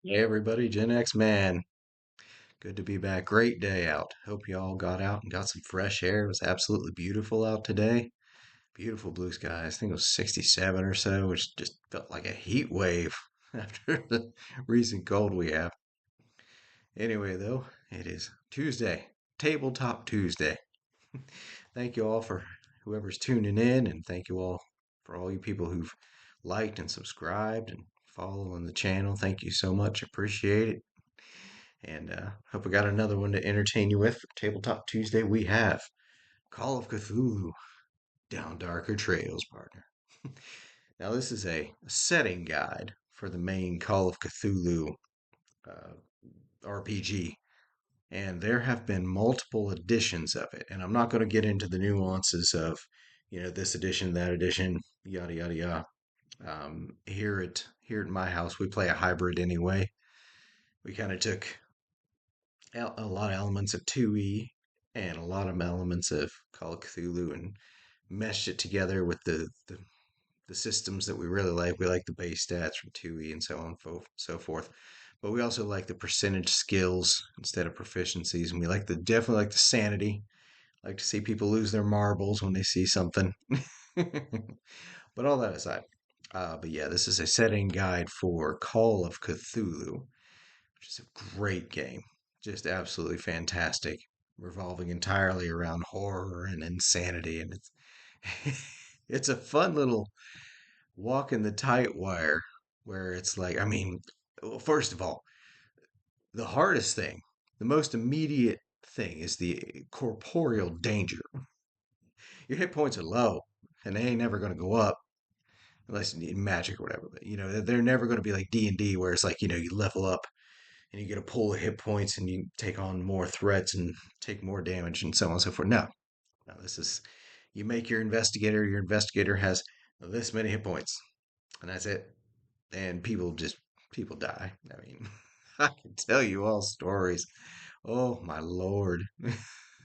Hey everybody, Gen X man. Good to be back. Great day out. Hope you all got out and got some fresh air. It was absolutely beautiful out today. Beautiful blue skies. I think it was 67 or so, which just felt like a heat wave after the recent cold we have. Anyway, though, it is Tuesday, Tabletop Tuesday. Thank you all for whoever's tuning in, and thank you all for all you people who've liked and subscribed and following the channel. Thank you so much. Appreciate it. And hope we got another one to entertain you with for Tabletop Tuesday. We have Call of Cthulhu Down Darker Trails, partner. Now, this is a setting guide for the main Call of Cthulhu uh, RPG, and there have been multiple editions of it. And I'm not going to get into the nuances of, this edition, that edition, yada yada yada. Here at my house, we play a hybrid anyway. We kind of took a lot of elements of 2E and a lot of elements of Call of Cthulhu and meshed it together with the systems that we really like. We like the base stats from 2E and so on and so forth. But we also like the percentage skills instead of proficiencies. And we definitely like the sanity. Like to see people lose their marbles when they see something. But all that aside. But yeah, this is a setting guide for Call of Cthulhu, which is a great game. Just absolutely fantastic, revolving entirely around horror and insanity. And it's it's a fun little walk in the tight wire where it's like, well, first of all, the hardest thing, the most immediate thing is the corporeal danger. Your hit points are low and they ain't never going to go up unless you need magic or whatever. But they're never going to be like D&D where it's like, you level up and you get a pool of hit points and you take on more threats and take more damage and so on and so forth. No, no, this is you make your investigator. Your investigator has this many hit points, and that's it. And people die. I mean, I can tell you all stories. Oh my lord,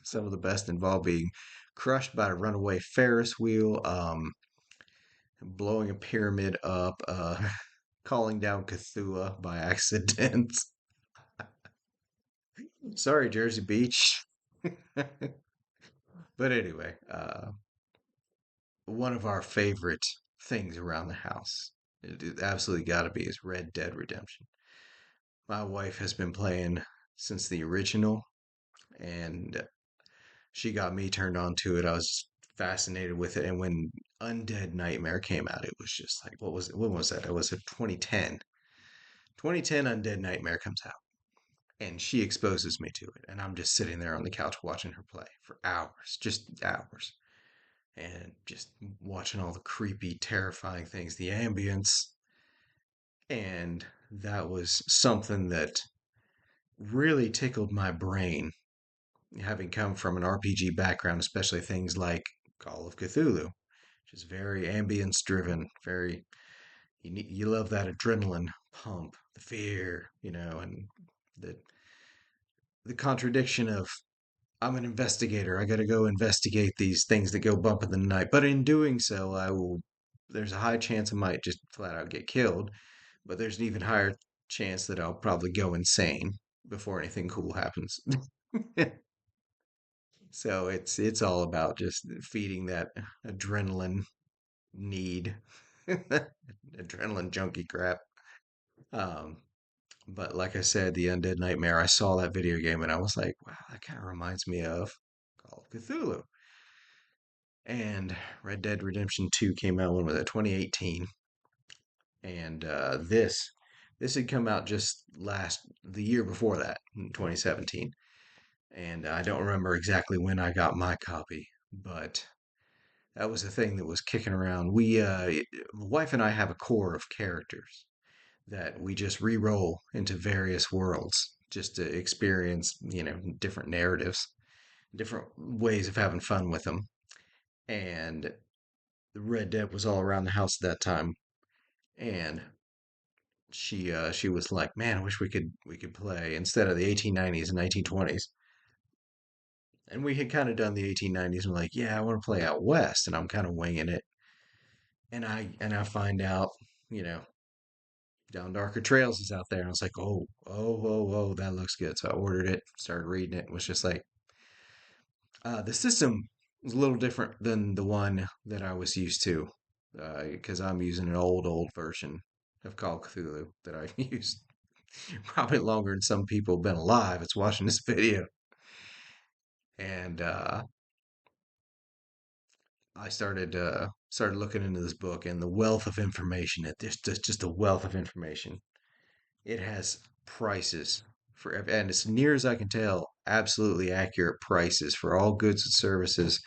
some of the best involve being crushed by a runaway Ferris wheel, blowing a pyramid up, calling down Cthulhu by accident. Sorry, Jersey Beach. But anyway, one of our favorite things around the house, it absolutely got to be, is Red Dead Redemption. My wife has been playing since the original, and she got me turned on to it. I was fascinated with it, and when Undead Nightmare came out, it was just like, what was it? When was that? It was a 2010. 2010 Undead Nightmare comes out, and she exposes me to it, and I'm just sitting there on the couch watching her play for hours, just hours, and just watching all the creepy, terrifying things, the ambience. And that was something that really tickled my brain, having come from an RPG background, especially things like Call of Cthulhu, which is very ambience driven, very you love that adrenaline pump, the fear, and the the contradiction of I'm an investigator. I got to go investigate these things that go bump in the night. But in doing so, there's a high chance I might just flat out get killed. But there's an even higher chance that I'll probably go insane before anything cool happens. So it's all about just feeding that adrenaline need, adrenaline junkie crap. Um, but like I said, the Undead Nightmare, I saw that video game and I was like, wow, that kind of reminds me of Call of Cthulhu. And Red Dead Redemption 2 came out, when was it, 2018? And this had come out just the year before that, in 2017. And I don't remember exactly when I got my copy, but that was a thing that was kicking around. My wife and I have a core of characters that we just re-roll into various worlds just to experience, different narratives, different ways of having fun with them. And the Red Dead was all around the house at that time, and she was like, "Man, I wish we could play instead of the 1890s and 1920s." And we had kind of done the 1890s, and we're like, "Yeah, I want to play out west," and I'm kind of winging it, and I find out, you know, Down Darker Trails is out there. And I was like, oh, that looks good. So I ordered it, started reading it. It was just like, the system was a little different than the one that I was used to, because I'm using an old version of Call of Cthulhu that I've used probably longer than some people have been alive. It's watching this video. And I started looking into this book and the wealth of information. Just a wealth of information. It has prices for and as near as I can tell, absolutely accurate prices for all goods and services,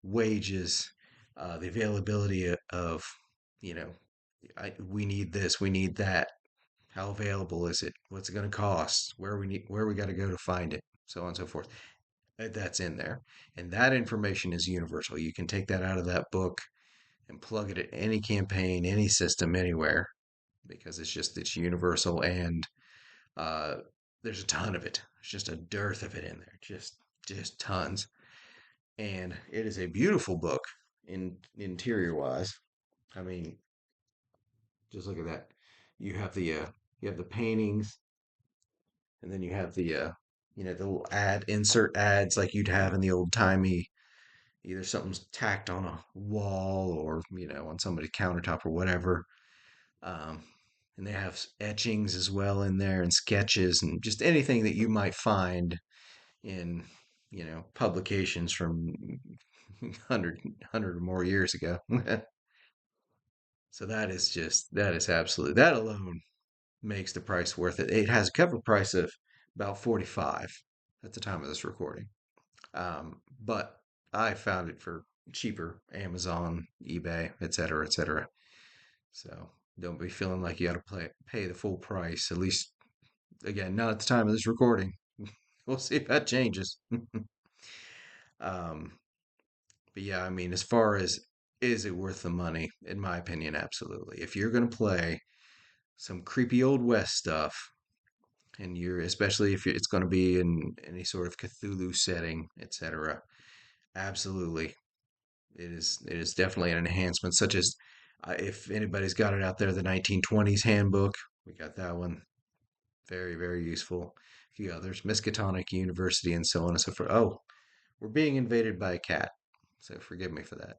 wages, the availability of, you know, we need this, we need that. How available is it? What's it going to cost? Where we got to go to find it? So on and so forth. That's in there, and that information is universal. You can take that out of that book and plug it at any campaign, any system, anywhere, because it's universal, and uh, there's a ton of it. There's just a dearth of it in there, just tons. And it is a beautiful book in interior wise. I mean, just look at that. You have the paintings, and then you have the little insert ads like you'd have in the old timey. Either something's tacked on a wall or on somebody's countertop or whatever. Um, and they have etchings as well in there and sketches and just anything that you might find in publications from 100 or more years ago. So that is absolutely, that alone makes the price worth it. It has a cover price of about 45 at the time of this recording. But I found it for cheaper, Amazon, eBay, etc., etc. So don't be feeling like you got to pay the full price. At least, again, not at the time of this recording. We'll see if that changes. um, but yeah, I mean, as far as is it worth the money? In my opinion, absolutely. If you're gonna play some creepy old west stuff, and you're especially if it's going to be in any sort of Cthulhu setting, etc., absolutely, it is definitely an enhancement. Such as, if anybody's got it out there, the 1920s handbook, we got that one, very useful. A few others, Miskatonic University, and so on and so forth. Oh, we're being invaded by a cat, so forgive me for that.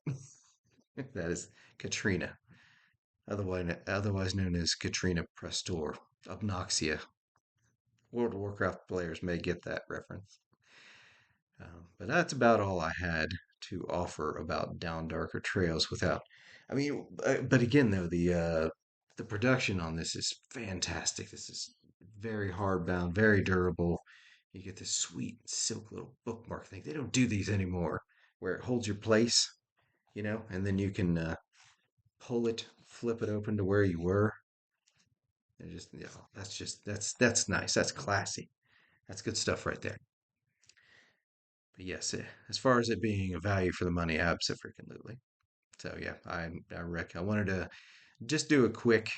That is Katrina, otherwise known as Katrina Prestor Obnoxia. World of Warcraft players may get that reference. But that's about all I had to offer about Down Darker Trails without. I mean, but again, though, the production on this is fantastic. This is very hardbound, very durable. You get this sweet silk little bookmark thing. They don't do these anymore, where it holds your place, and then you can pull it, flip it open to where you were. And that's nice. That's classy. That's good stuff right there. But yes, as far as it being a value for the money, absolutely. So yeah, I wanted to just do a quick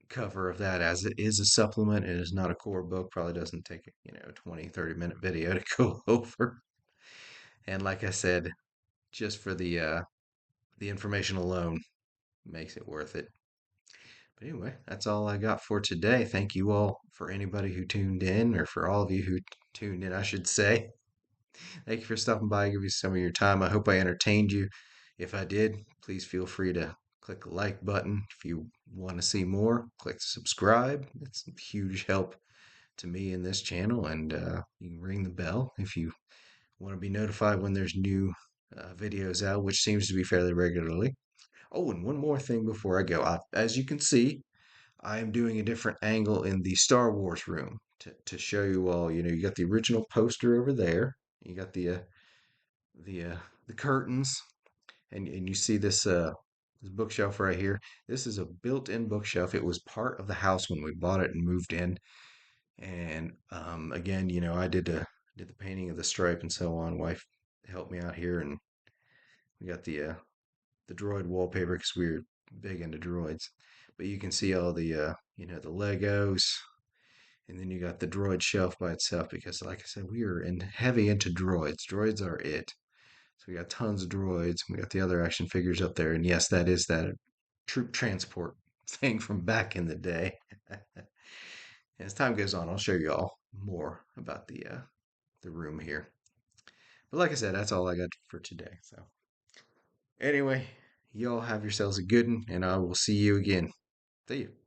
cover of that as it is a supplement. It is not a core book. Probably doesn't take a 20-30 minute video to go over. And like I said, just for the information alone makes it worth it. But anyway, that's all I got for today. Thank you all for anybody who tuned in, or for all of you who tuned in, I should say. Thank you for stopping by, give me some of your time. I hope I entertained you. If I did, please feel free to click the like button. If you want to see more, click subscribe. It's a huge help to me in this channel. And you can ring the bell if you want to be notified when there's new videos out, which seems to be fairly regularly. Oh, and one more thing before I go. As you can see, I am doing a different angle in the Star Wars room to show you all. You got the original poster over there. You got the uh, the curtains, and you see this bookshelf right here. This is a built-in bookshelf. It was part of the house when we bought it and moved in. And again, I did the painting of the stripe and so on. Wife helped me out here, and we got the droid wallpaper because we were big into droids. But you can see all the Legos, and then you got the droid shelf by itself because, like I said, we are heavy into droids. Droids are it. So we got tons of droids. We got the other action figures up there, and yes, that is that troop transport thing from back in the day. as time goes on, I'll show you all more about the room here. But like I said, that's all I got for today. So anyway, y'all have yourselves a good one, and I will see you again. See you.